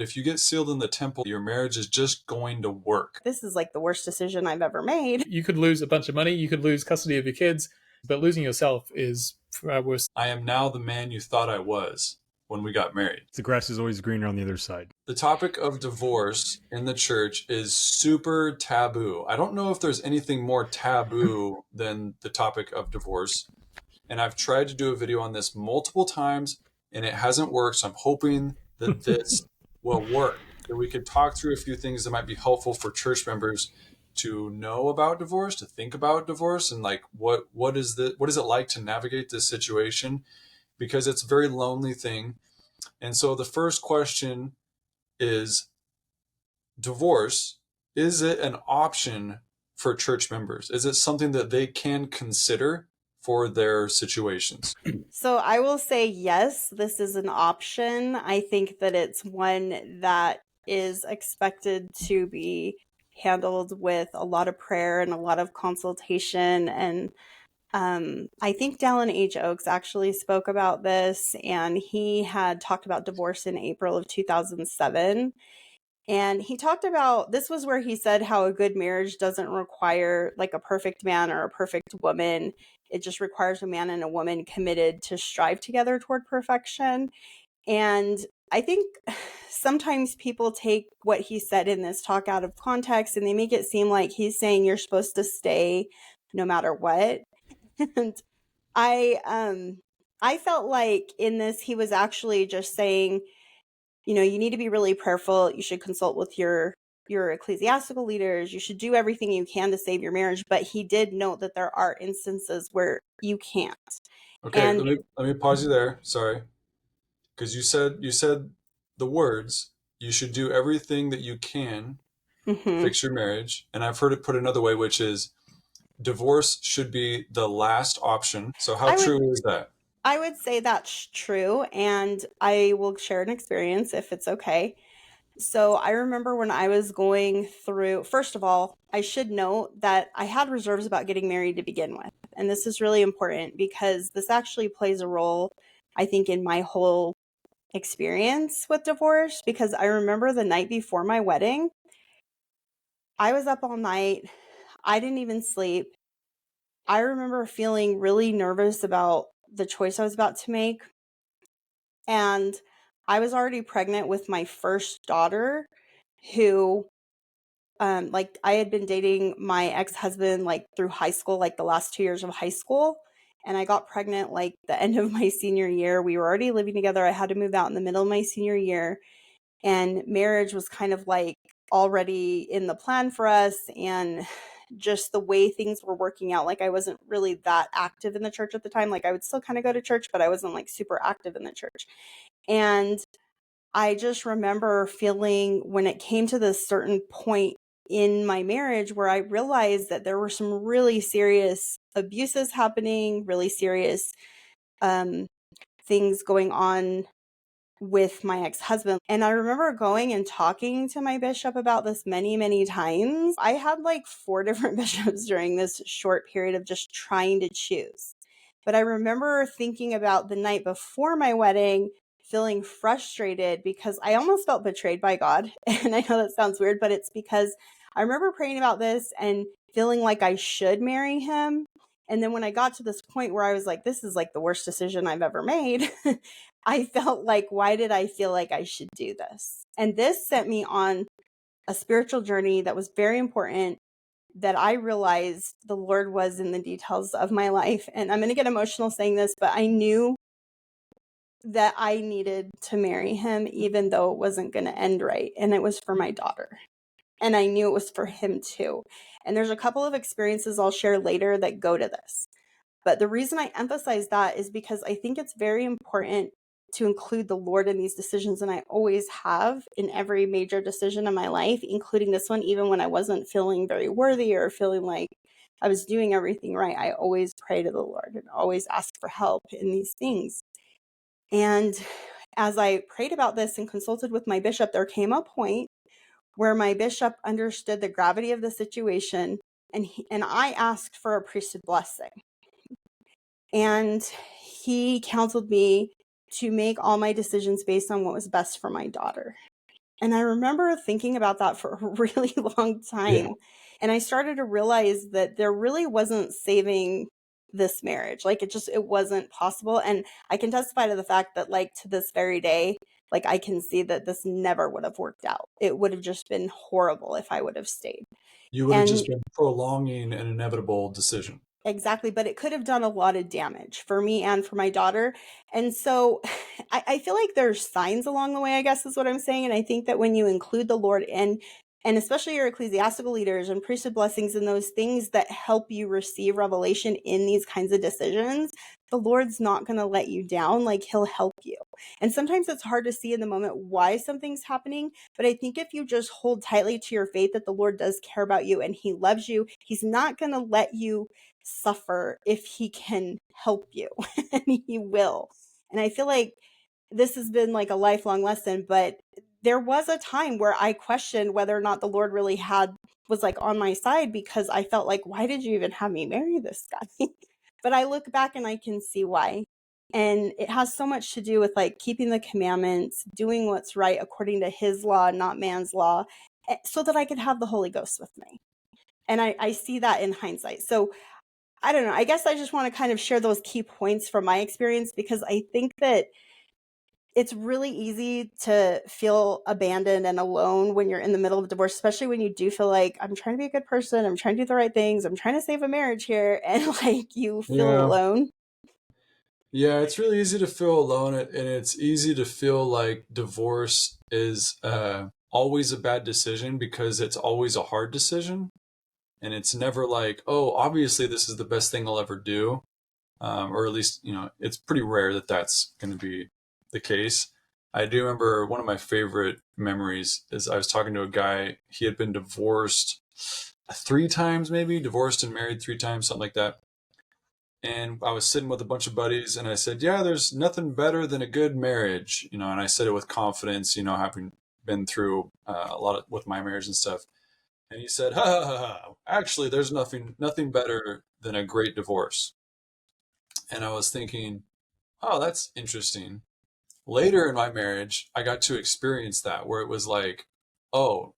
If you get sealed in the temple, your marriage is just going to work. This is like the worst decision I've ever made. You could lose a bunch of money, you could lose custody of your kids, but losing yourself is far worse. I am now the man you thought I was when we got married. The grass is always greener on the other side. The topic of divorce in the church is super taboo. I don't know if there's anything more taboo than the topic of divorce. And I've tried to do a video on this multiple times and it hasn't worked. So I'm hoping that this will work. That we could talk through a few things that might be helpful for church members to know about divorce, to think about divorce, and like what is it like to navigate this situation? Because it's a very lonely thing. And so the first question is, divorce, is it an option for church members? Is it something that they can consider for their situations? So I will say yes, this is an option. I think that it's one that is expected to be handled with a lot of prayer and a lot of consultation. And I think Dallin H. Oaks actually spoke about this, and he had talked about divorce in April of 2007. And he talked about, this was where he said how a good marriage doesn't require like a perfect man or a perfect woman. It just requires a man and a woman committed to strive together toward perfection. And I think sometimes people take what he said in this talk out of context and they make it seem like he's saying you're supposed to stay no matter what. And I felt like in this, he was actually just saying, you know, you need to be really prayerful. You should consult with your ecclesiastical leaders. You should do everything you can to save your marriage. But he did note that there are instances where you can't. Okay, And let me pause you there. Sorry. Because you said the words, you should do everything that you can to fix your marriage. And I've heard it put another way, which is divorce should be the last option. So how true is that? I would say that's true. And I will share an experience if it's okay. So I remember when I was going through, first of all, I should note that I had reserves about getting married to begin with. And this is really important because this actually plays a role, I think, in my whole experience with divorce. Because I remember the night before my wedding, I was up all night. I didn't even sleep. I remember feeling really nervous about the choice I was about to make. And I was already pregnant with my first daughter, who like I had been dating my ex-husband like through high school, like the last 2 years of high school. And I got pregnant like the end of my senior year. We were already living together. I had to move out in the middle of my senior year. And marriage was kind of like already in the plan for us. And just the way things were working out, like I wasn't really that active in the church at the time. Like I would still kind of go to church, but I wasn't like super active in the church. And I just remember feeling when it came to this certain point in my marriage where I realized that there were some really serious abuses happening, really serious things going on with my ex-husband. And I remember going and talking to my bishop about this many, many times. I had like 4 different bishops during this short period of just trying to choose. But I remember thinking about the night before my wedding, feeling frustrated because I almost felt betrayed by God. And I know that sounds weird, but it's because I remember praying about this and feeling like I should marry him. And then when I got to this point where I was like, this is like the worst decision I've ever made, I felt like, why did I feel like I should do this? And this sent me on a spiritual journey that was very important, that I realized the Lord was in the details of my life. And I'm going to get emotional saying this, but I knew that I needed to marry him, even though it wasn't going to end right. And it was for my daughter. And I knew it was for him too. And there's a couple of experiences I'll share later that go to this. But the reason I emphasize that is because I think it's very important to include the Lord in these decisions. And I always have in every major decision in my life, including this one, even when I wasn't feeling very worthy or feeling like I was doing everything right. I always pray to the Lord and always ask for help in these things. And as I prayed about this and consulted with my bishop, there came a point where my bishop understood the gravity of the situation, and I asked for a priesthood blessing. And he counseled me to make all my decisions based on what was best for my daughter. And I remember thinking about that for a really long Yeah. time. And I started to realize that there really wasn't saving this marriage. Like it wasn't possible. And I can testify to the fact that like to this very day, like I can see that this never would have worked out. It would have just been horrible if I would have stayed. You would have And just been prolonging an inevitable decision. exactly, but it could have done a lot of damage for me and for my daughter. And so I feel like there's signs along the way, I guess is what I'm saying. And I think that when you include the Lord in, and especially your ecclesiastical leaders and priesthood blessings and those things that help you receive revelation in these kinds of decisions, the Lord's not going to let you down. Like he'll help you. And sometimes it's hard to see in the moment why something's happening. But I think if you just hold tightly to your faith that the Lord does care about you and he loves you, he's not going to let you suffer if he can help you. And he will. And I feel like this has been like a lifelong lesson, but there was a time where I questioned whether or not the Lord really was like on my side, because I felt like, why did you even have me marry this guy? But I look back and I can see why. And it has so much to do with like keeping the commandments, doing what's right according to his law, not man's law, so that I could have the Holy Ghost with me. And I see that in hindsight. So I don't know. I guess I just want to kind of share those key points from my experience, because I think that it's really easy to feel abandoned and alone when you're in the middle of divorce, especially when you do feel like I'm trying to be a good person, I'm trying to do the right things, I'm trying to save a marriage here, and like you feel Yeah. alone. Yeah, it's really easy to feel alone, and it's easy to feel like divorce is always a bad decision because it's always a hard decision. And it's never like, oh, obviously this is the best thing I'll ever do. Or at least, it's pretty rare that that's going to be the case. I do remember one of my favorite memories is I was talking to a guy. He had been divorced 3 times, maybe divorced and married 3 times, something like that. And I was sitting with a bunch of buddies and I said, yeah, there's nothing better than a good marriage, and I said it with confidence, having been through a lot with my marriage and stuff. And he said, ha ha ha ha, actually, there's nothing better than a great divorce. And I was thinking, oh, that's interesting. Later in my marriage, I got to experience that where it was like, oh,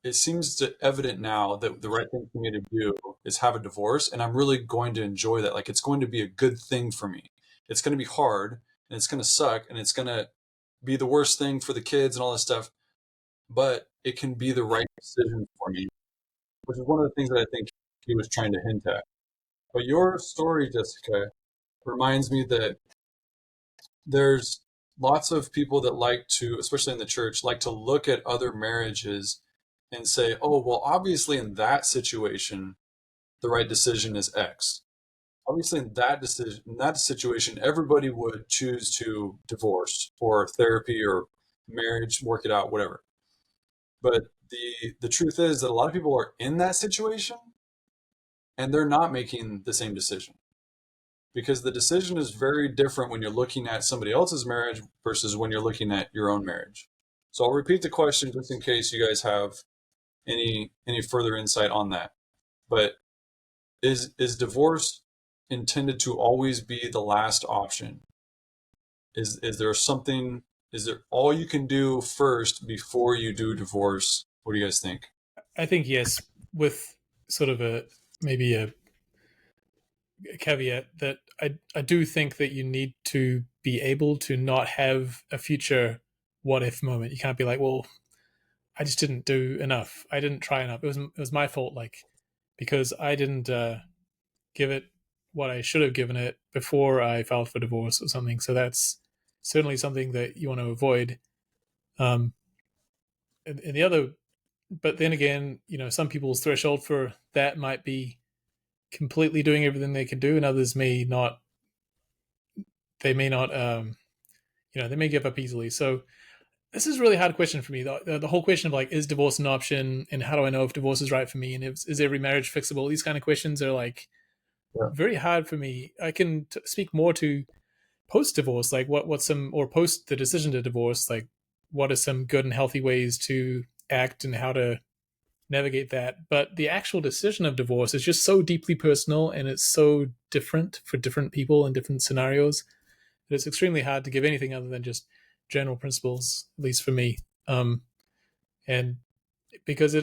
it seems evident now that the right thing for me to do is have a divorce, and I'm really going to enjoy that. Like, it's going to be a good thing for me. It's going to be hard, and it's going to suck, and it's going to be the worst thing for the kids and all this stuff, but it can be the right decision for me, which is one of the things that I think he was trying to hint at. But your story, Jessica, reminds me that there's lots of people that like to, especially in the church, like to look at other marriages and say, oh, well, obviously in that situation, the right decision is X. Obviously in that situation, everybody would choose to divorce or therapy or marriage, work it out, whatever. But the truth is that a lot of people are in that situation and they're not making the same decision, because the decision is very different when you're looking at somebody else's marriage versus when you're looking at your own marriage. So I'll repeat the question just in case you guys have any further insight on that. But is divorce intended to always be the last option? Is there something, is there all you can do first before you do divorce? What do you guys think? I think yes, with sort of maybe a caveat that I do think that you need to be able to not have a future what if moment. You can't be like, well, I just didn't do enough. I didn't try enough. It was my fault, like because I didn't give it what I should have given it before I filed for divorce or something. So that's certainly something that you want to avoid. Um, and the other, but then again, some people's threshold for that might be completely doing everything they can do, and others may not. They may not. They may give up easily. So this is a really hard question for me. The whole question of like, is divorce an option, and how do I know if divorce is right for me, and is every marriage fixable? These kind of questions are like Yeah. very hard for me. I can speak more to post divorce, like what some or post the decision to divorce, like what are some good and healthy ways to act and how to navigate that. But the actual decision of divorce is just so deeply personal and it's so different for different people in different scenarios that it's extremely hard to give anything other than just general principles, at least for me. And because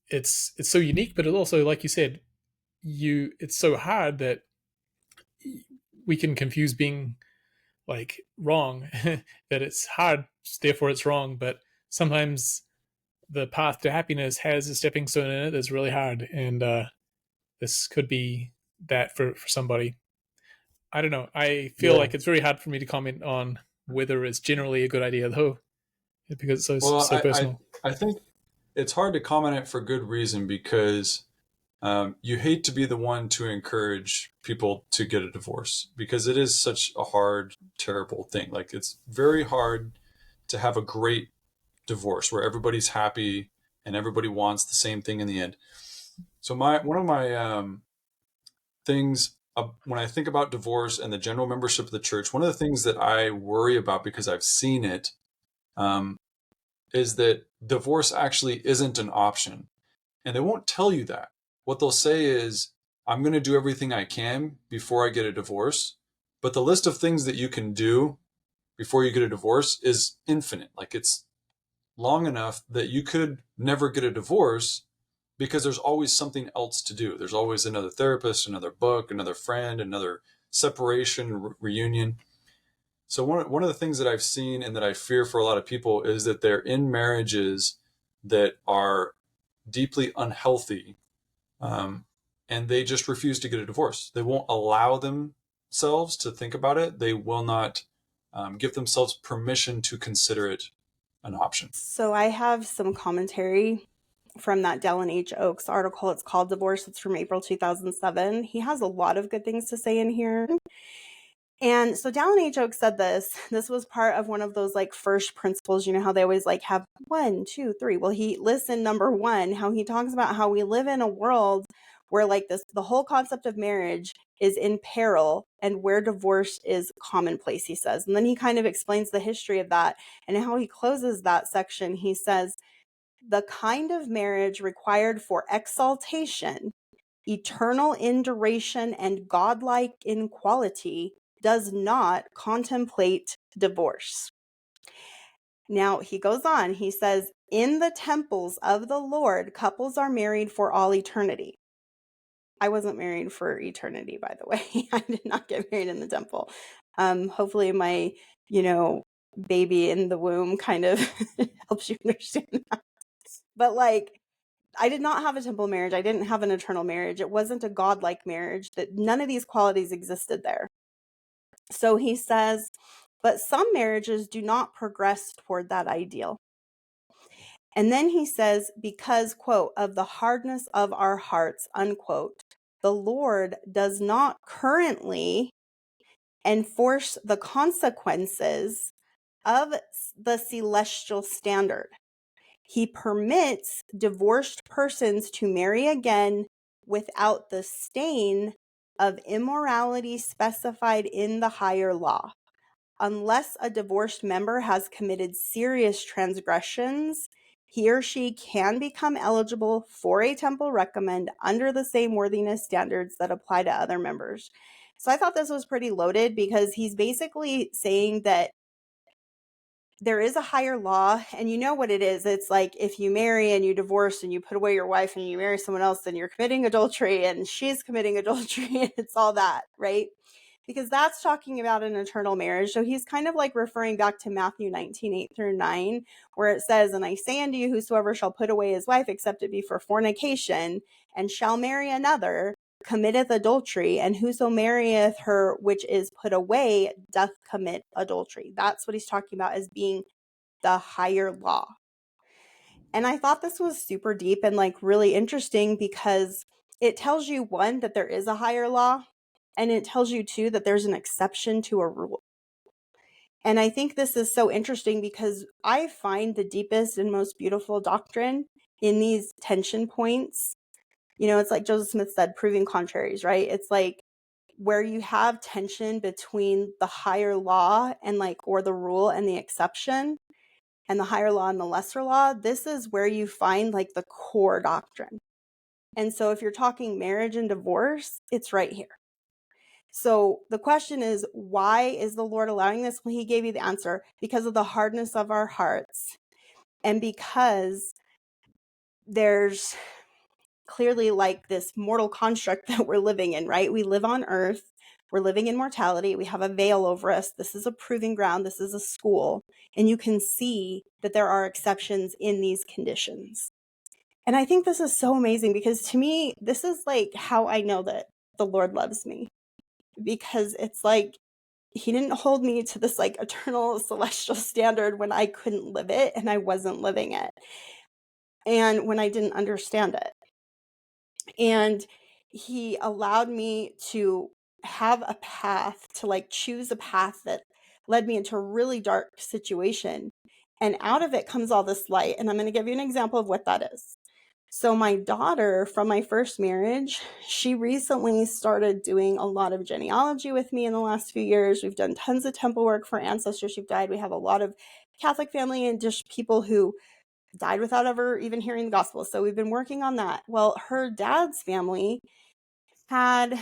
it's so unique, but it also, like you said, it's so hard that we can confuse being like wrong that it's hard, therefore it's wrong. But sometimes the path to happiness has a stepping stone in it that's really hard, and this could be that for somebody. I don't know. I feel Yeah. like it's very hard for me to comment on whether it's generally a good idea, though, because it's Well, so I personal. I think it's hard to comment it for good reason because you hate to be the one to encourage people to get a divorce because it is such a hard, terrible thing. Like it's very hard to have a great divorce where everybody's happy and everybody wants the same thing in the end. So one of my things when I think about divorce and the general membership of the church, one of the things that I worry about because I've seen it um, is that divorce actually isn't an option. And they won't tell you that. What they'll say is, I'm going to do everything I can before I get a divorce. But the list of things that you can do before you get a divorce is infinite. Like it's long enough that you could never get a divorce because there's always something else to do. There's always another therapist, another book, another friend, another separation, reunion. So one of the things that I've seen and that I fear for a lot of people is that they're in marriages that are deeply unhealthy, and they just refuse to get a divorce. They won't allow themselves to think about it. They will not give themselves permission to consider it an option. So I have some commentary from that Dallin H. Oaks article. It's called Divorce. It's from April 2007. He has a lot of good things to say in here. And so Dallin H. Oaks said this was part of one of those like first principles, you know, how they always like have 1, 2, 3. Well, he lists in number 1, how he talks about how we live in a world where like the whole concept of marriage is in peril and where divorce is commonplace, he says. And then he kind of explains the history of that and how he closes that section. He says, the kind of marriage required for exaltation, eternal in duration, and godlike in quality does not contemplate divorce. Now, he goes on, he says, in the temples of the Lord, couples are married for all eternity. I wasn't married for eternity, by the way. I did not get married in the temple. Hopefully my, baby in the womb kind of helps you understand that. But like, I did not have a temple marriage. I didn't have an eternal marriage. It wasn't a godlike marriage. That none of these qualities existed there. So he says, but some marriages do not progress toward that ideal. And then he says, because, quote, of the hardness of our hearts, unquote, the Lord does not currently enforce the consequences of the celestial standard. He permits divorced persons to marry again without the stain of immorality specified in the higher law. Unless a divorced member has committed serious transgressions, he or she can become eligible for a temple recommend under the same worthiness standards that apply to other members. So I thought this was pretty loaded because he's basically saying that there is a higher law, and you know what it is. It's like if you marry and you divorce and you put away your wife and you marry someone else, then you're committing adultery and she's committing adultery and it's all that, right? Because that's talking about an eternal marriage. So he's kind of like referring back to Matthew 19:8-9, where it says, and I say unto you, whosoever shall put away his wife, except it be for fornication, and shall marry another, committeth adultery, and whoso marrieth her which is put away doth commit adultery. That's what he's talking about as being the higher law. And I thought this was super deep and like really interesting because it tells you, one, that there is a higher law, and it tells you too that there's an exception to a rule. And I think this is so interesting because I find the deepest and most beautiful doctrine in these tension points. It's like Joseph Smith said, proving contraries, right? It's like where you have tension between the higher law and or the rule and the exception, and the higher law and the lesser law. This is where you find the core doctrine. And so if you're talking marriage and divorce, it's right here. So the question is, why is the Lord allowing this? Well, he gave you the answer. Because of the hardness of our hearts. And because there's clearly like this mortal construct that we're living in, right? We live on earth. We're living in mortality. We have a veil over us. This is a proving ground. This is a school. And you can see that there are exceptions in these conditions. And I think this is so amazing because to me, this is like how I know that the Lord loves me, because it's like he didn't hold me to this like eternal celestial standard when I couldn't live it and I wasn't living it and when I didn't understand it. And he allowed me to have a path, to like choose a path that led me into a really dark situation. And out of it comes all this light. And I'm going to give you an example of what that is. So my daughter from my first marriage, she recently started doing a lot of genealogy with me in the last few years. We've done tons of temple work for ancestors who've died. We have a lot of Catholic family and just people who died without ever even hearing the gospel. So we've been working on that. Well, her dad's family had,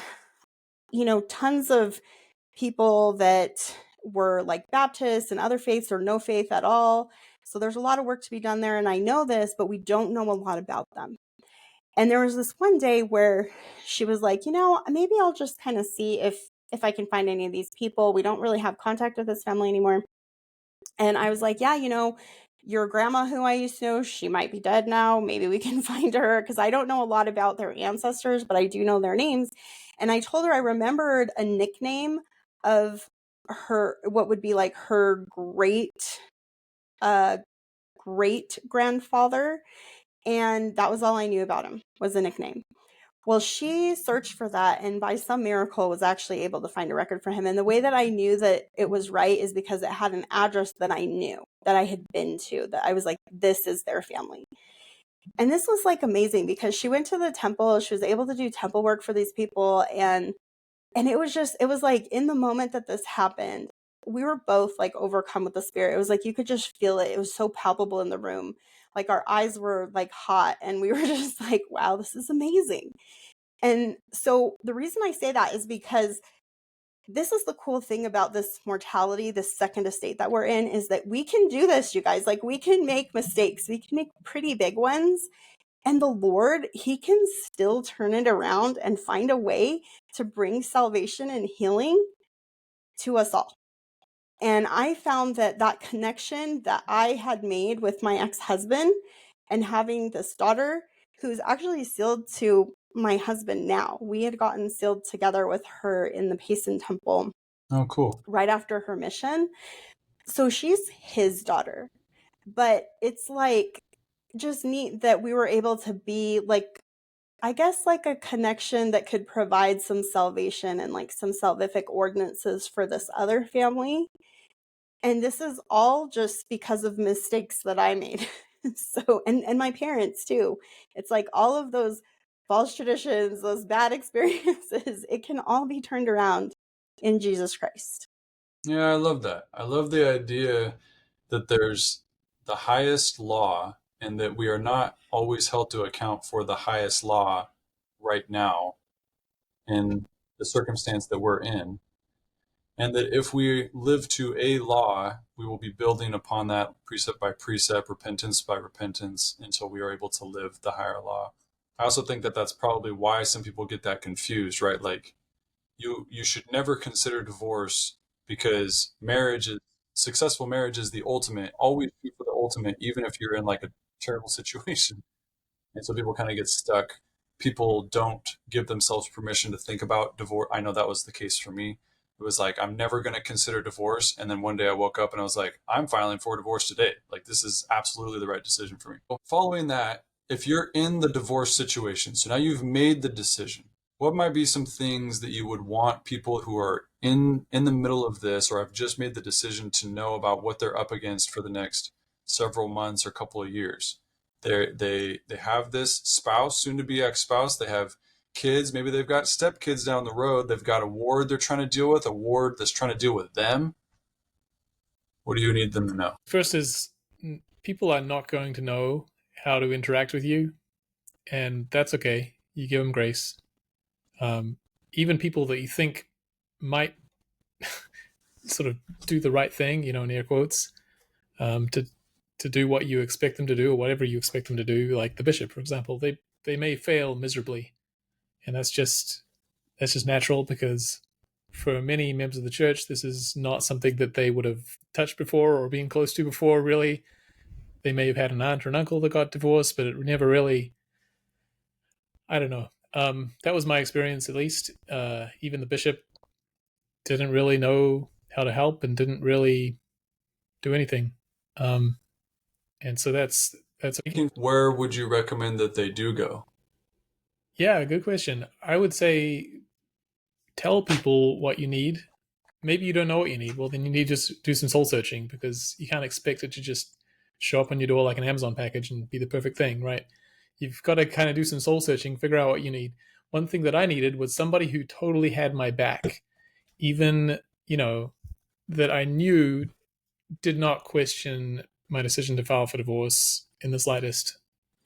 tons of people that were like Baptists and other faiths or no faith at all. So there's a lot of work to be done there. And I know this, but we don't know a lot about them. And there was this one day where she was like, maybe I'll just kind of see if I can find any of these people. We don't really have contact with this family anymore. And I was like, yeah, your grandma who I used to know, she might be dead now. Maybe we can find her, because I don't know a lot about their ancestors, but I do know their names. And I told her I remembered a nickname of her, what would be like her great grandfather. And that was all I knew about him, was a nickname. Well, she searched for that and by some miracle was actually able to find a record for him. And the way that I knew that it was right is because it had an address that I knew, that I had been to, that I was like, this is their family. And this was like amazing because she went to the temple. She was able to do temple work for these people. And it was like in the moment that this happened, we were both like overcome with the Spirit. It was like you could just feel it. It was so palpable in the room. Like our eyes were like hot and we were just like, wow, this is amazing. And so the reason I say that is because this is the cool thing about this mortality, this second estate that we're in, is that we can do this, you guys. Like we can make mistakes. We can make pretty big ones. And the Lord, he can still turn it around and find a way to bring salvation and healing to us all. And I found that connection that I had made with my ex-husband and having this daughter who's actually sealed to my husband now. We had gotten sealed together with her in the Payson Temple. Oh, cool. Right after her mission. So she's his daughter. But it's like just neat that we were able to be like, I guess like a connection that could provide some salvation and like some salvific ordinances for this other family. And this is all just because of mistakes that I made. So, and my parents too. It's like all of those false traditions, those bad experiences, it can all be turned around in Jesus Christ. Yeah, I love that. I love the idea that there's the highest law and that we are not always held to account for the highest law right now in the circumstance that we're in. And that if we live to a law, we will be building upon that precept by precept, repentance by repentance, until we are able to live the higher law. I also think that that's probably why some people get that confused, right? Like you should never consider divorce because successful marriage is the ultimate. Always shoot for the ultimate, even if you're in like a terrible situation. And so people kind of get stuck. People don't give themselves permission to think about divorce. I know that was the case for me. It was like, I'm never going to consider divorce. And then one day I woke up and I was like, I'm filing for divorce today. Like, this is absolutely the right decision for me. Following that, if you're in the divorce situation, so now you've made the decision, what might be some things that you would want people who are in the middle of this or have just made the decision to know about what they're up against for the next several months or couple of years? They have this spouse, soon to be ex-spouse. They have kids. Maybe they've got stepkids down the road. They've got a ward they're trying to deal with, a ward that's trying to deal with them. What do you need them to know? First is people are not going to know how to interact with you, and that's okay. You give them grace. Even people that you think might sort of do the right thing, in air quotes, to to do what you expect them to do or whatever you expect them to do. Like the bishop, for example, they may fail miserably, and that's just natural because for many members of the church, this is not something that they would have touched before or been close to before. Really, they may have had an aunt or an uncle that got divorced, but it never really. I don't know. That was my experience, at least. Even the bishop didn't really know how to help and didn't really do anything. And so that's Where would you recommend that they do go? yeah, good question. I would say tell people what you need. Maybe you don't know what you need. Well, then you need to just do some soul searching because you can't expect it to just show up on your door like an Amazon package and be the perfect thing, right? You've got to kind of do some soul searching, figure out what you need. One thing that I needed was somebody who totally had my back, even, that I knew did not question my decision to file for divorce in the slightest.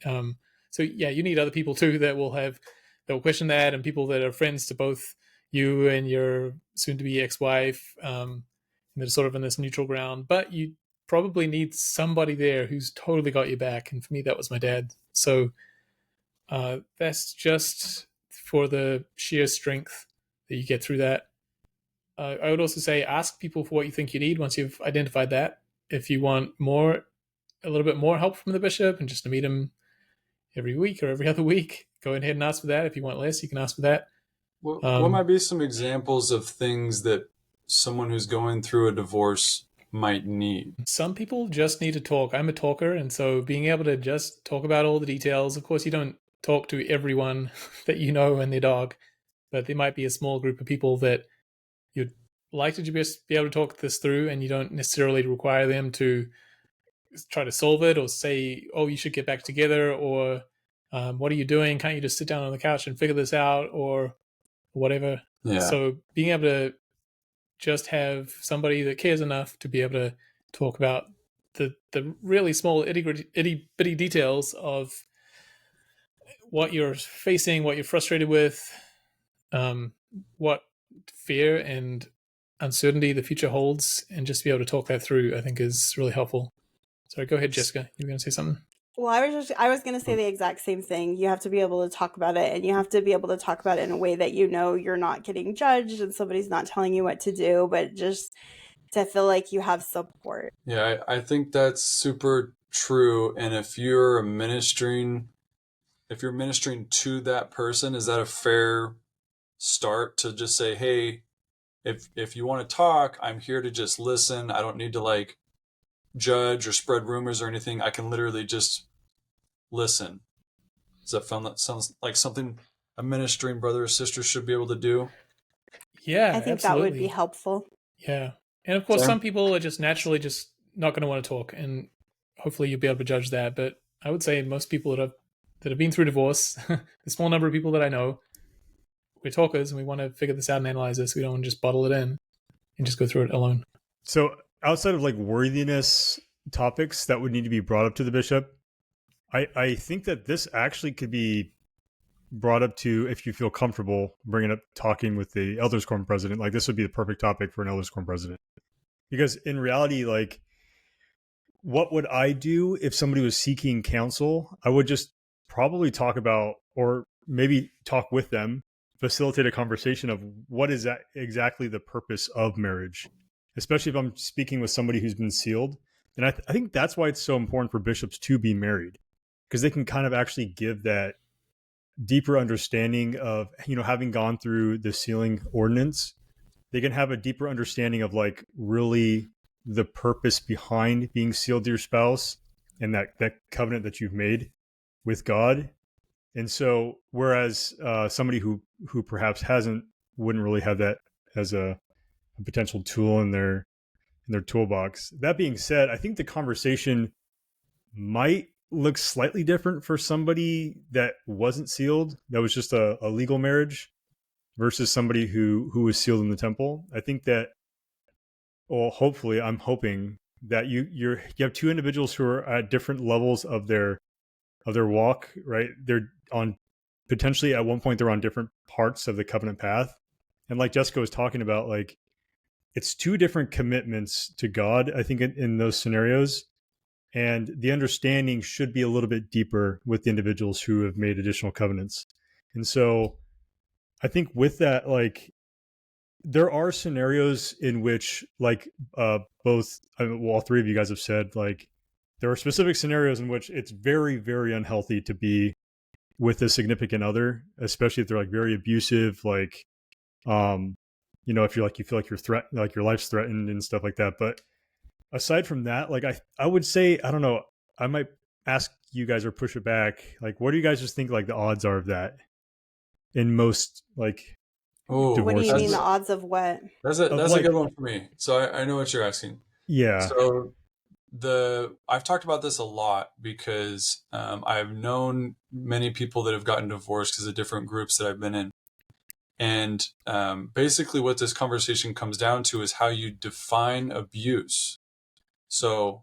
So yeah, you need other people too that will question that, and people that are friends to both you and your soon-to-be ex-wife, and they're sort of in this neutral ground. But you probably need somebody there who's totally got your back, and for me, that was my dad. So that's just for the sheer strength that you get through that. I would also say ask people for what you think you need once you've identified that. If you want a little bit more help from the bishop and just to meet him every week or every other week, go ahead and ask for that. If you want less, you can ask for that. What might be some examples of things that someone who's going through a divorce might need? Some people just need to talk. I'm a talker, and so being able to just talk about all the details. Of course, you don't talk to everyone that you know and their dog, but there might be a small group of people that you'd like to just be able to talk this through, and you don't necessarily require them to try to solve it or say, oh, you should get back together, or what are you doing? Can't you just sit down on the couch and figure this out, or whatever? Yeah. So being able to just have somebody that cares enough to be able to talk about the really small itty bitty details of what you're facing, what you're frustrated with, what fear and uncertainty the future holds, and just be able to talk that through, I think is really helpful. Sorry, go ahead, Jessica. You were going to say something? Well, I was going to say the exact same thing. You have to be able to talk about it, and you have to be able to talk about it in a way that you're not getting judged and somebody's not telling you what to do, but just to feel like you have support. Yeah, I think that's super true. And if you're ministering to that person, is that a fair start to just say, hey, if you want to talk, I'm here to just listen. I don't need to like judge or spread rumors or anything. I can literally just listen. Does that sounds like something a ministering brother or sister should be able to do? Yeah, I think absolutely. that would be helpful. Yeah. And of course, Same. some people are just naturally just not going to want to talk, and hopefully you'll be able to judge that. But I would say most people that have been through divorce, the small number of people that I know, we're talkers and we want to figure this out and analyze this. We don't want to just bottle it in and just go through it alone. So outside of like worthiness topics that would need to be brought up to the bishop, I think that this actually could be brought up to, if you feel comfortable bringing up talking with the elders quorum president. Like this would be the perfect topic for an elders quorum president, because in reality, like what would I do if somebody was seeking counsel? I would just probably talk about, or maybe talk with them, facilitate a conversation of what is that exactly the purpose of marriage, especially if I'm speaking with somebody who's been sealed. And I think that's why it's so important for bishops to be married, because they can kind of actually give that deeper understanding of, having gone through the sealing ordinance, they can have a deeper understanding of like really the purpose behind being sealed to your spouse and that covenant that you've made with God. And so whereas somebody who perhaps wouldn't really have that as a potential tool in their toolbox. That being said, I think the conversation might look slightly different for somebody that wasn't sealed, that was just a legal marriage, versus somebody who was sealed in the temple. I think that, well, hopefully, I'm hoping that you have two individuals who are at different levels of their walk, right? They're on, potentially at one point they're on different parts of the covenant path. And like Jessica was talking about, like it's two different commitments to God, I think, in those scenarios. and the understanding should be a little bit deeper with the individuals who have made additional covenants. And so I think with that, like, there are scenarios in which, like, both, well, all three of you guys have said, like, there are specific scenarios in which it's very, very unhealthy to be with a significant other, especially if they're like very abusive, like, if you're like, you feel like like your life's threatened and stuff like that. But aside from that, like, I would say, I don't know, I might ask you guys or push it back. Like, what do you guys just think like the odds are of that in most like Oh, What do you mean, the divorces? odds of what? Of that's a good like, one for me. So I know what you're asking. yeah, So I've talked about this a lot because I've known many people that have gotten divorced because of different groups that I've been in. And basically, what this conversation comes down to is how you define abuse. So,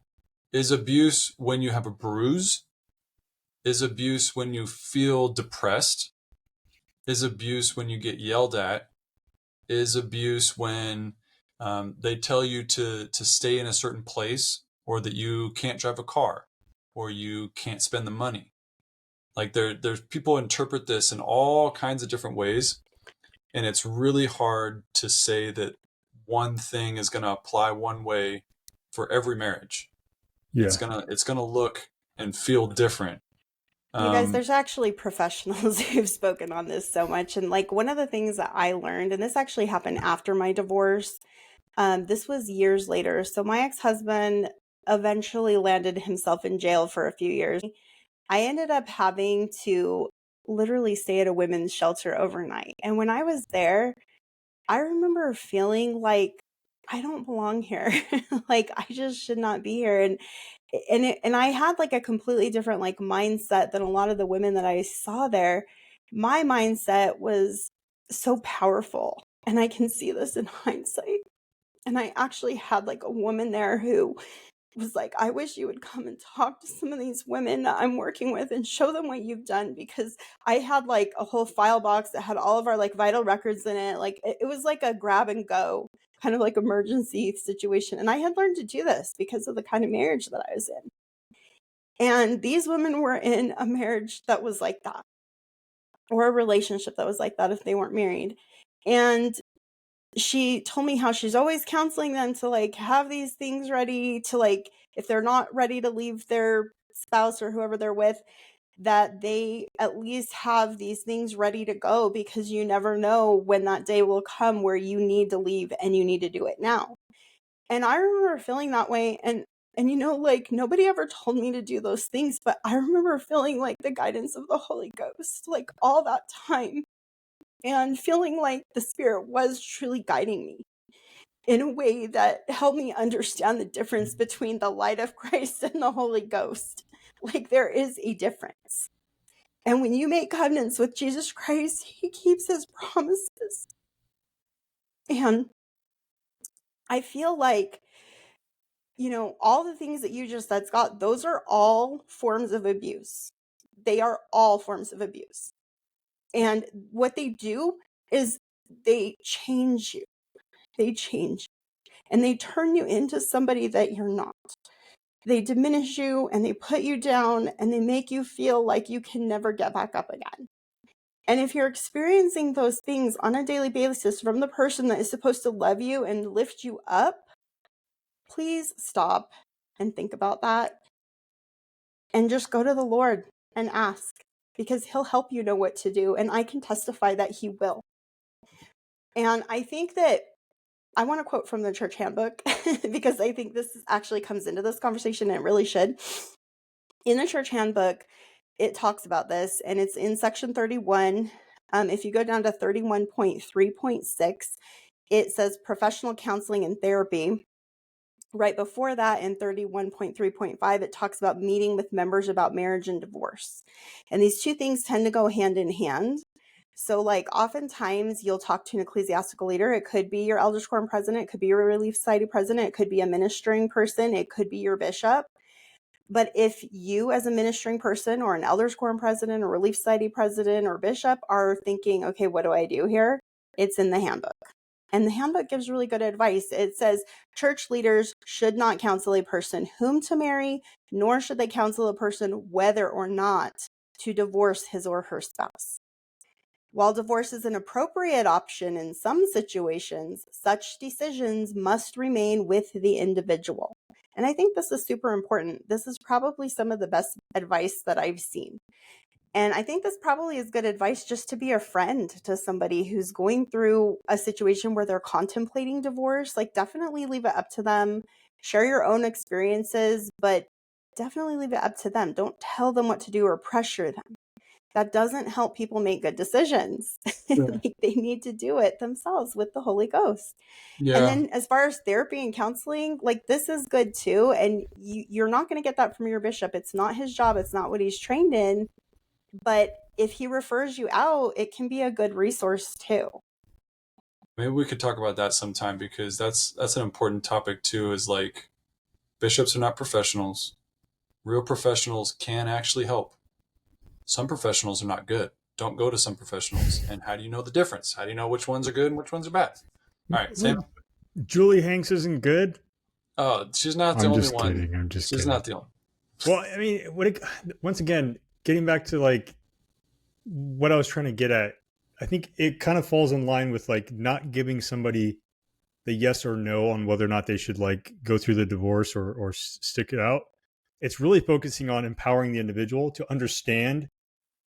is abuse when you have a bruise? Is abuse when you feel depressed? Is abuse when you get yelled at? Is abuse when they tell you to stay in a certain place, or that you can't drive a car, or you can't spend the money? Like there's people interpret this in all kinds of different ways, and it's really hard to say that one thing is going to apply one way for every marriage. yeah, It's gonna look and feel different. You guys, Um, there's actually professionals who've spoken on this so much. And like one of the things that I learned, and this actually happened after my divorce, this was years later. So my ex-husband eventually landed himself in jail for a few years. I ended up having to literally stay at a women's shelter overnight. And when I was there, I remember feeling like I don't belong here. Like I just should not be here. And I had like a completely different like mindset than a lot of the women that I saw there. My mindset was so powerful, and I can see this in hindsight. And I actually had like a woman there who was like, I wish you would come and talk to some of these women that I'm working with and show them what you've done, because I had like a whole file box that had all of our like vital records in it. Like it was like a grab and go kind of like emergency situation. And I had learned to do this because of the kind of marriage that I was in. And these women were in a marriage that was like that, or a relationship that was like that if they weren't married. And she told me how she's always counseling them to like have these things ready to, like, if they're not ready to leave their spouse or whoever they're with, that they at least have these things ready to go, because you never know when that day will come where you need to leave and you need to do it now. And I remember feeling that way, and like nobody ever told me to do those things, but I remember feeling like the guidance of the Holy Ghost like all that time, and feeling like the Spirit was truly guiding me in a way that helped me understand the difference between the light of Christ and the Holy Ghost. Like there is a difference. And when you make covenants with Jesus Christ, he keeps his promises. And I feel like, all the things that you just said, Scott, those are all forms of abuse. They are all forms of abuse. And what they do is they change you. They change you. And they turn you into somebody that you're not. They diminish you and they put you down and they make you feel like you can never get back up again. And if you're experiencing those things on a daily basis from the person that is supposed to love you and lift you up, please stop and think about that and just go to the Lord and ask, because he'll help you know what to do. And I can testify that he will. And I think that I want to quote from the church handbook because I think this actually comes into this conversation, and it really should. In the church handbook, it talks about this, and it's in section 31. If you go down to 31.3.6, it says professional counseling and therapy. Right before that, in 31.3.5, it talks about meeting with members about marriage and divorce. And these two things tend to go hand in hand. So like oftentimes you'll talk to an ecclesiastical leader. It could be your elders quorum president, it could be your relief society president, it could be a ministering person, it could be your bishop. But if you as a ministering person or an elders quorum president or relief society president or bishop are thinking, okay, what do I do here? It's in the handbook. And the handbook gives really good advice. It says church leaders should not counsel a person whom to marry, nor should they counsel a person whether or not to divorce his or her spouse. While divorce is an appropriate option in some situations, such decisions must remain with the individual. And I think this is super important. This is probably some of the best advice that I've seen. And I think this probably is good advice just to be a friend to somebody who's going through a situation where they're contemplating divorce. Like, definitely leave it up to them. Share your own experiences, but definitely leave it up to them. Don't tell them what to do or pressure them. That doesn't help people make good decisions. Yeah. Like, they need to do it themselves with the Holy Ghost. And then as far as therapy and counseling, like, this is good too. And you're not going to get that from your bishop. It's not his job. It's not what he's trained in. But if he refers you out, it can be a good resource too. Maybe we could talk about that sometime, because that's an important topic too, is like, bishops are not professionals. Real professionals can actually help. Some professionals are not good. Don't go to some professionals. And how do you know the difference? How do you know which ones are good and which ones are bad? All right, Sam. Julie Hanks isn't good. Oh, she's not the I'm only just one. kidding. I'm just She's kidding. not the only. Well, I mean, once again, getting back to like what I was trying to get at, I think it kind of falls in line with like not giving somebody the yes or no on whether or not they should like go through the divorce or stick it out. It's really focusing on empowering the individual to understand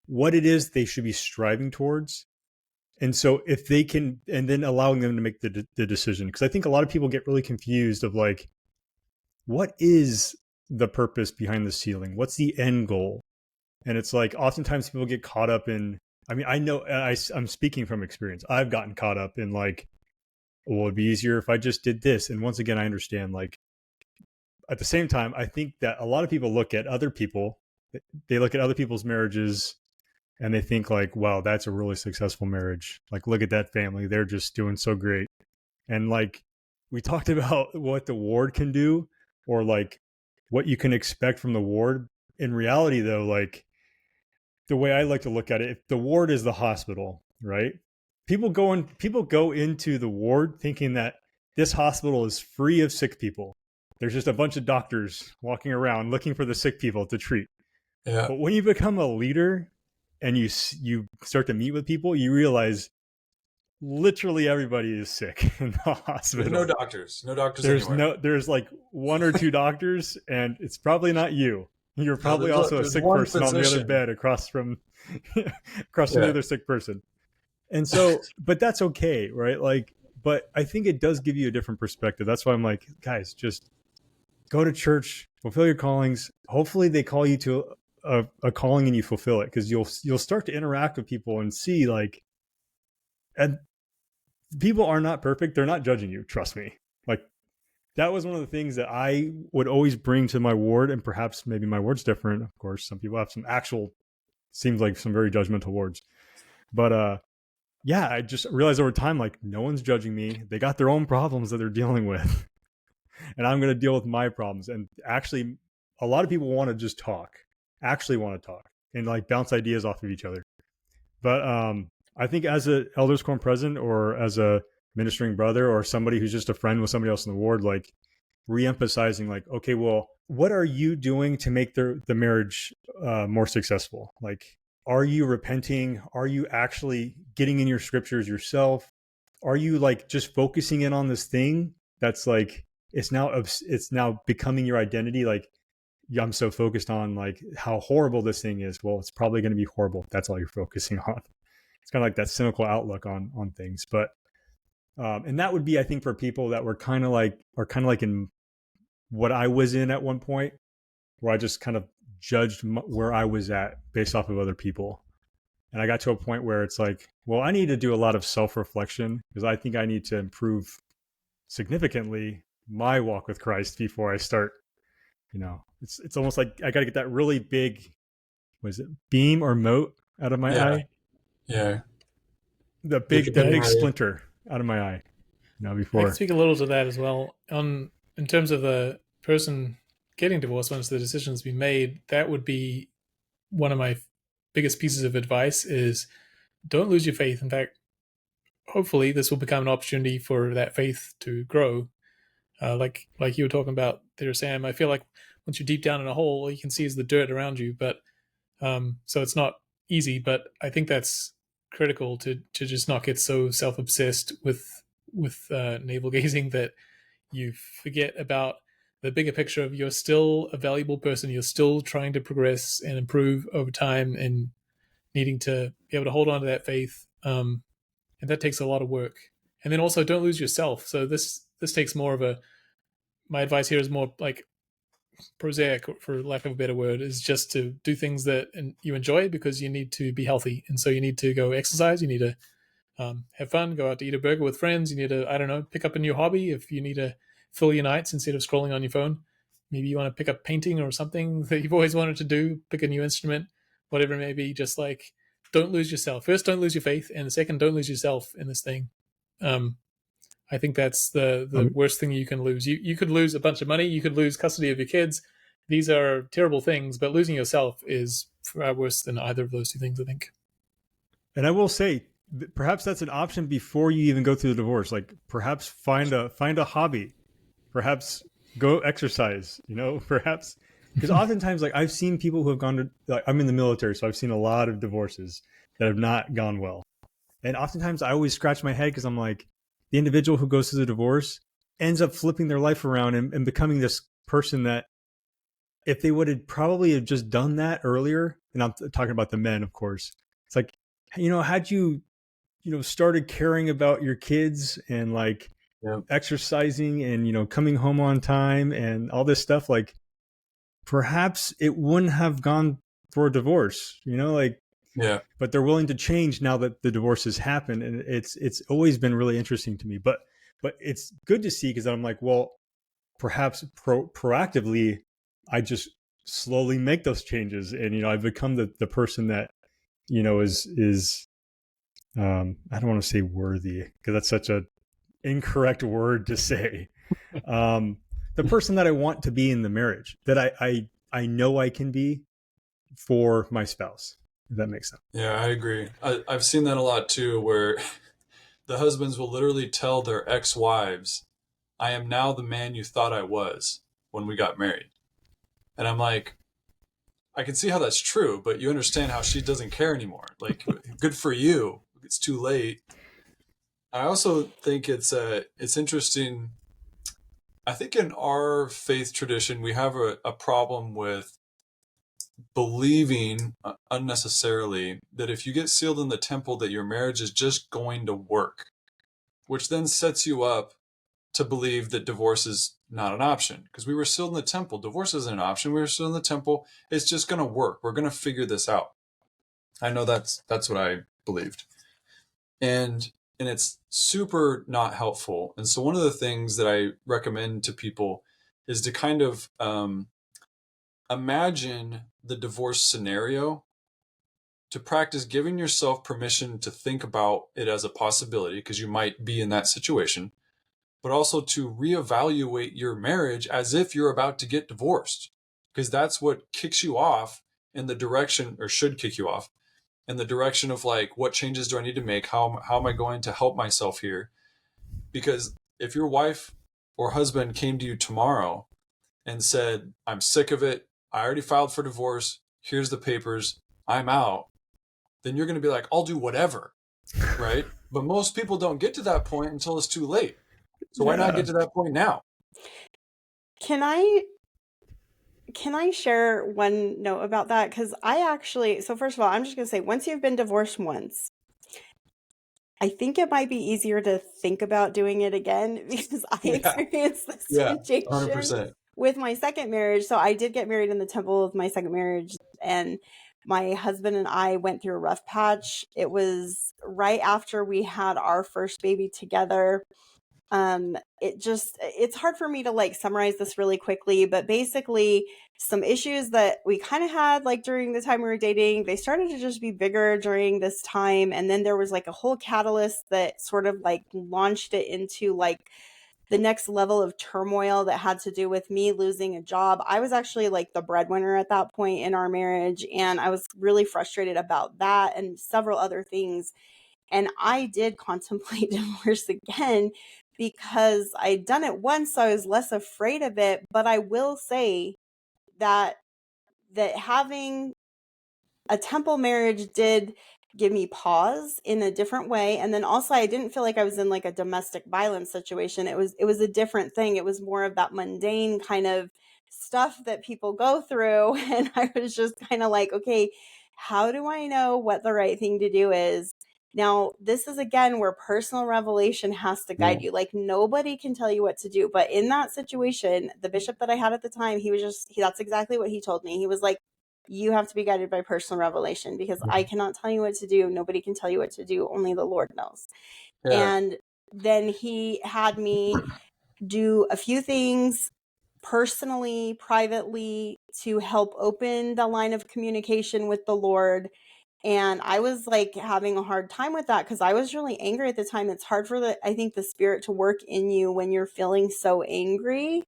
what it is they should be striving towards. And so if they can, and then allowing them to make the decision. Because I think a lot of people get really confused of like, what is the purpose behind the sealing? What's the end goal? And it's like, oftentimes people get caught up in, I mean, I know I'm speaking from experience. I've gotten caught up in like, well, it'd be easier if I just did this. And once again, I understand, like, at the same time, I think that a lot of people look at other people, they look at other people's marriages and they think like, wow, that's a really successful marriage. Like, look at that family. They're just doing so great. And like, we talked about what the ward can do, or like what you can expect from the ward. In reality, though, like, the way I like to look at it, if the ward is the hospital, right? People go into the ward thinking that this hospital is free of sick people. There's just a bunch of doctors walking around looking for the sick people to treat. Yeah. But when you become a leader and you start to meet with people, you realize literally everybody is sick in the hospital. There's no doctors. No doctors anywhere. There's like one or two doctors, and it's probably not you. You're probably also a sick person on the other bed across from the other sick person. And so, but that's okay, right? Like, but I think it does give you a different perspective. That's why I'm like, guys, just go to church, fulfill your callings. Hopefully they call you to a calling and you fulfill it, because you'll start to interact with people and see like, and people are not perfect. They're not judging you. Trust me. Like, that was one of the things that I would always bring to my ward, and perhaps maybe my ward's different. Of course, some people have seems like some very judgmental wards. But yeah, I just realized over time, like, no one's judging me. They got their own problems that they're dealing with. And I'm going to deal with my problems. And actually, a lot of people want to just talk, and like bounce ideas off of each other. But I think as an elders quorum president, or as a ministering brother, or somebody who's just a friend with somebody else in the ward, like, re-emphasizing like, okay, well, what are you doing to make the marriage more successful? Like, are you repenting? Are you actually getting in your scriptures yourself? Are you like just focusing in on this thing that's like, it's now becoming your identity? Like, I'm so focused on like how horrible this thing is. Well, it's probably going to be horrible if that's all you're focusing on. It's kind of like that cynical outlook on things. But and that would be, I think, for people that are kind of like in what I was in at one point, where I just kind of judged where I was at based off of other people. And I got to a point where it's like, well, I need to do a lot of self-reflection, because I think I need to improve significantly my walk with Christ before I start, it's almost like I got to get that really big, was it beam or mote out of my eye? Yeah. The big splinter out of my eye. Before. I can speak a little to that as well. In terms of the person getting divorced, once the decision's been made, that would be one of my biggest pieces of advice: is don't lose your faith. In fact, hopefully this will become an opportunity for that faith to grow. Like you were talking about there, Sam. I feel like once you're deep down in a hole, all you can see is the dirt around you. But so it's not easy. But I think that's critical to just not get so self obsessed with navel gazing that you forget about the bigger picture of you're still a valuable person. You're still trying to progress and improve over time, and needing to be able to hold on to that faith. And that takes a lot of work. And then also don't lose yourself. So this takes more of a, my advice here is more like prosaic, for lack of a better word, is just to do things that you enjoy, because you need to be healthy. And so you need to go exercise. You need to have fun, go out to eat a burger with friends. You need to, I don't know, pick up a new hobby. If you need to fill your nights instead of scrolling on your phone, maybe you want to pick up painting or something that you've always wanted to do, pick a new instrument, whatever it may be. Just like, don't lose yourself. First, don't lose your faith. And second, don't lose yourself in this thing. I think that's the worst thing you can lose. You could lose a bunch of money. You could lose custody of your kids. These are terrible things, but losing yourself is far worse than either of those two things, I think. And I will say, perhaps that's an option before you even go through the divorce. Like perhaps find a hobby, perhaps go exercise. Perhaps, because oftentimes, like I've seen people who have gone to, like, I'm in the military, so I've seen a lot of divorces that have not gone well. And oftentimes I always scratch my head because I'm like, the individual who goes through the divorce ends up flipping their life around and becoming this person that, if they would have probably have just done that earlier, and I'm talking about the men, of course, it's like, had you, started caring about your kids and like exercising and, coming home on time and all this stuff, like perhaps it wouldn't have gone for a divorce, but they're willing to change now that the divorce has happened. And it's always been really interesting to me, but it's good to see, because I'm like, well, perhaps proactively, I just slowly make those changes. And, I've become the person that, is I don't want to say worthy, because that's such a incorrect word to say. The person that I want to be in the marriage, that I know I can be for my spouse, if that makes sense. Yeah, I agree. I've seen that a lot too, where the husbands will literally tell their ex-wives, I am now the man you thought I was when we got married. And I'm like, I can see how that's true, but you understand how she doesn't care anymore. Like, good for you. It's too late. I also think it's interesting. I think in our faith tradition, we have a problem with believing unnecessarily that if you get sealed in the temple, that your marriage is just going to work, which then sets you up to believe that divorce is not an option, because we were sealed in the temple. Divorce isn't an option. We were sealed in the temple. It's just going to work. We're going to figure this out. I know that's what I believed. And it's super not helpful. And so one of the things that I recommend to people is to kind of imagine the divorce scenario, to practice giving yourself permission to think about it as a possibility, because you might be in that situation, but also to reevaluate your marriage as if you're about to get divorced, because that's what kicks you off in the direction, or should kick you off in the direction of like, what changes do I need to make? How am I going to help myself here? Because if your wife or husband came to you tomorrow and said, I'm sick of it, I already filed for divorce, here's the papers, I'm out, then you're going to be like, I'll do whatever, right? But most people don't get to that point until it's too late. So why not get to that point now? Can I share one note about that? Because so first of all, I'm just going to say, once you've been divorced once, I think it might be easier to think about doing it again, because I experienced this situation 100%. with my second marriage. So I did get married in the temple of my second marriage, and my husband and I went through a rough patch. It was right after we had our first baby together. It's hard for me to like summarize this really quickly, but basically some issues that we kind of had like during the time we were dating, they started to just be bigger during this time. And then there was like a whole catalyst that sort of like launched it into like the next level of turmoil that had to do with me losing a job. I was actually like the breadwinner at that point in our marriage, and I was really frustrated about that and several other things. And I did contemplate divorce again because I'd done it once, so I was less afraid of it. But I will say that having a temple marriage did give me pause in a different way. And then also I didn't feel like I was in like a domestic violence situation. It was a different thing. It was more of that mundane kind of stuff that people go through. And I was just kind of like, okay, how do I know what the right thing to do is? Now, this is again where personal revelation has to guide you. Like nobody can tell you what to do. But in that situation, the bishop that I had at the time, that's exactly what he told me. He was like, you have to be guided by personal revelation because I cannot tell you what to do. Nobody can tell you what to do. Only the Lord knows. Yeah. And then he had me do a few things personally, privately, to help open the line of communication with the Lord. And I was like having a hard time with that because I was really angry at the time. It's hard for I think the Spirit to work in you when you're feeling so angry.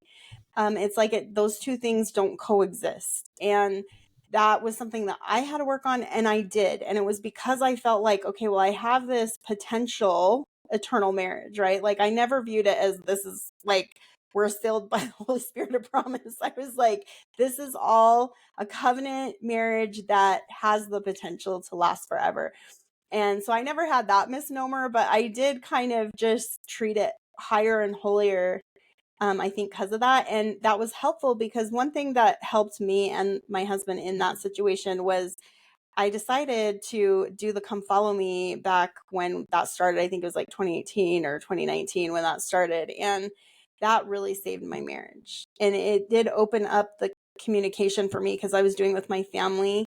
It's like those two things don't coexist. And that was something that I had to work on, and I did. And it was because I felt like, okay, well, I have this potential eternal marriage, right? Like I never viewed it as this is like we're sealed by the Holy Spirit of promise. I was like, this is all a covenant marriage that has the potential to last forever. And so I never had that misnomer, but I did kind of just treat it higher and holier, I think because of that. And that was helpful because one thing that helped me and my husband in that situation was I decided to do the Come Follow Me back when that started. I think it was like 2018 or 2019 when that started. And that really saved my marriage. And it did open up the communication for me because I was doing with my family.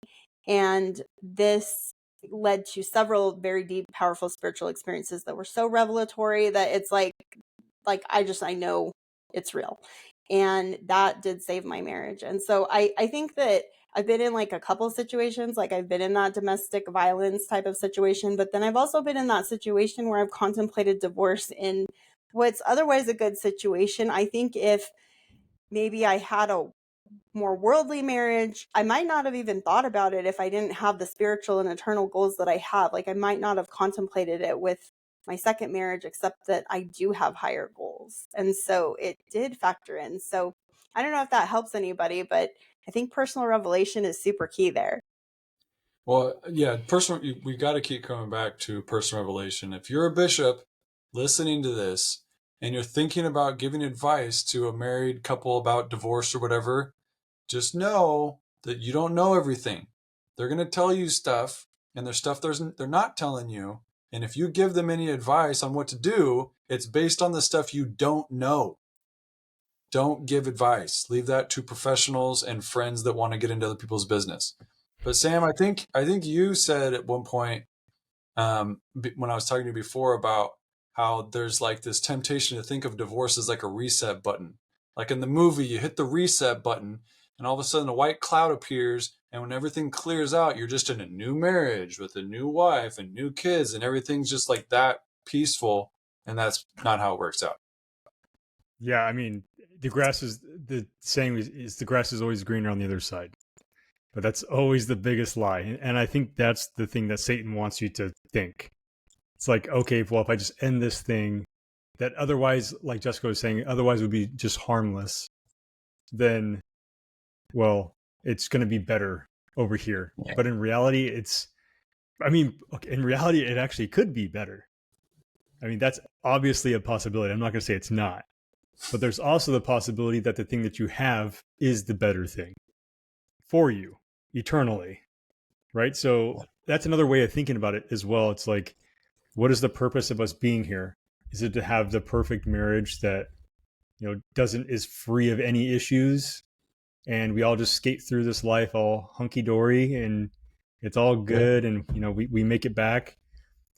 And this led to several very deep, powerful spiritual experiences that were so revelatory that it's like I know it's real. And that did save my marriage. And so I think that I've been in like a couple situations, like I've been in that domestic violence type of situation, but then I've also been in that situation where I've contemplated divorce in what's otherwise a good situation. I think if maybe I had a more worldly marriage, I might not have even thought about it if I didn't have the spiritual and eternal goals that I have. Like I might not have contemplated it with my second marriage, except that I do have higher goals. And so it did factor in. So I don't know if that helps anybody, but I think personal revelation is super key there. Well, yeah, we got to keep coming back to personal revelation. If you're a bishop listening to this and you're thinking about giving advice to a married couple about divorce or whatever, just know that you don't know everything. They're going to tell you stuff, and there's stuff they're not telling you. And if you give them any advice on what to do, it's based on the stuff you don't know. Don't give advice. Leave that to professionals and friends that want to get into other people's business. But Sam, I think you said at one point, when I was talking to you before, about how there's like this temptation to think of divorce as like a reset button. Like in the movie, you hit the reset button and all of a sudden a white cloud appears. And when everything clears out, you're just in a new marriage with a new wife and new kids, and everything's just like that peaceful. And that's not how it works out. Yeah, I mean, the saying is the grass is always greener on the other side. But that's always the biggest lie. And I think that's the thing that Satan wants you to think. It's like, okay, well, if I just end this thing that otherwise, like Jessica was saying, otherwise would be just harmless, then, well, it's going to be better over here. Yeah. But in reality, in reality, it actually could be better. I mean, that's obviously a possibility. I'm not going to say it's not. But there's also the possibility that the thing that you have is the better thing for you eternally, right? So that's another way of thinking about it as well. It's like, what is the purpose of us being here? Is it to have the perfect marriage that, is free of any issues, and we all just skate through this life all hunky dory and it's all good, and we make it back?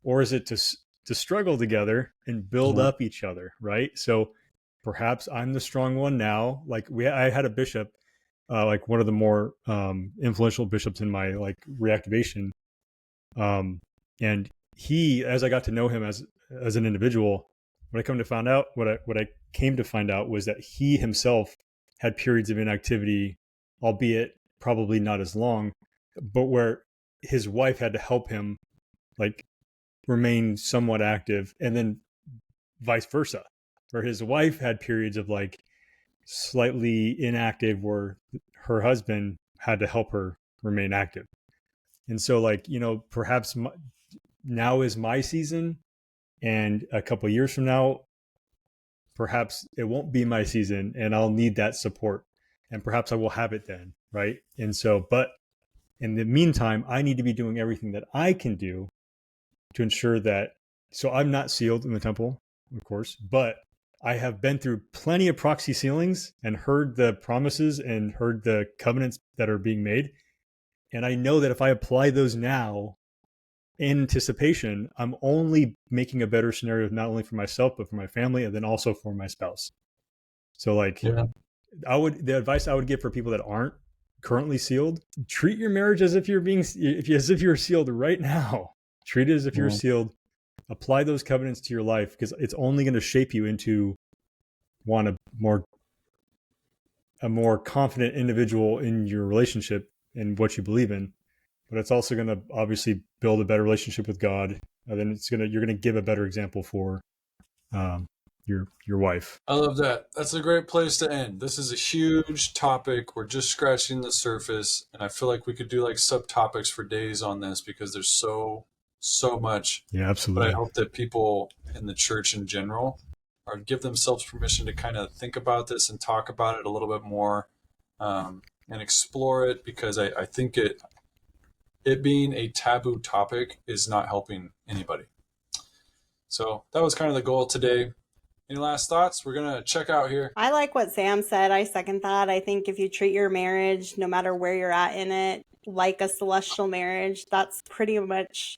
Or is it to struggle together and build up each other, right? So perhaps I'm the strong one now. Like I had a bishop, like one of the more influential bishops in my like reactivation, and he, as I got to know him as an individual, what I came to find out was that he himself had periods of inactivity, albeit probably not as long, but where his wife had to help him like remain somewhat active, and then vice versa, where his wife had periods of like slightly inactive where her husband had to help her remain active. And so like, perhaps now is my season, and a couple of years from now perhaps it won't be my season and I'll need that support, and perhaps I will have it then, right? And so, but in the meantime, I need to be doing everything that I can do to ensure that, so I'm not sealed in the temple, of course, but I have been through plenty of proxy sealings and heard the promises and heard the covenants that are being made. And I know that if I apply those now in anticipation, I'm only making a better scenario, not only for myself, but for my family, and then also for my spouse. So like, Yeah. the advice I would give for people that aren't currently sealed, treat your marriage as if you're sealed right now. Treat it as if you're sealed. Apply those covenants to your life, because it's only going to shape you into a more confident individual in your relationship and what you believe in. But it's also going to obviously build a better relationship with God. And then you're going to give a better example for your wife. I love that. That's a great place to end. This is a huge topic. We're just scratching the surface, and I feel like we could do like subtopics for days on this because there's so much. Yeah, But I absolutely. hope that people in the church in general are give themselves permission to kind of think about this and talk about it a little bit more, and explore it, because I think it being a taboo topic is not helping anybody. So that was kind of the goal today. Any last thoughts? We're going to check out here. I like what Sam said. I second that. I think if you treat your marriage, no matter where you're at in it, like a celestial marriage, that's pretty much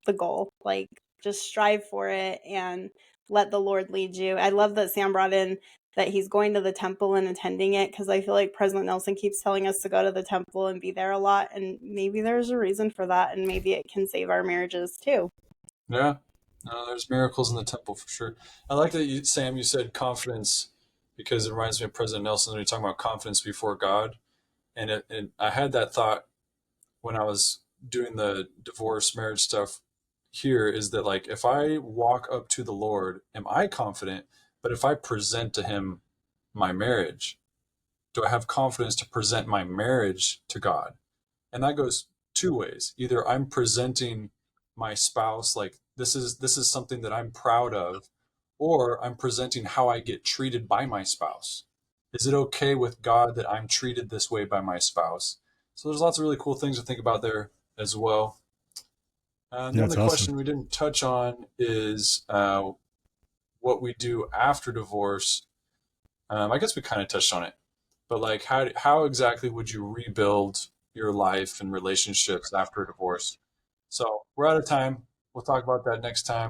the goal. Like, just strive for it and let the Lord lead you. I love that Sam brought in that he's going to the temple and attending it, because I feel like President Nelson keeps telling us to go to the temple and be there a lot, and maybe there's a reason for that, and maybe it can save our marriages too. Yeah. No, there's miracles in the temple for sure. I like that Sam, you said confidence, because it reminds me of President Nelson when you're talking about confidence before God. And I had that thought when I was doing the divorce marriage stuff here, is that like, if I walk up to the Lord, am I confident? But if I present to him my marriage, do I have confidence to present my marriage to God? And that goes two ways. Either I'm presenting my spouse like this is something that I'm proud of, or I'm presenting how I get treated by my spouse. Is it okay with God that I'm treated this way by my spouse? So there's lots of really cool things to think about there as well. The That's only awesome. question we didn't touch on is what we do after divorce. I guess we kind of touched on it, but like, how exactly would you rebuild your life and relationships after a divorce? So we're out of time. We'll talk about that next time.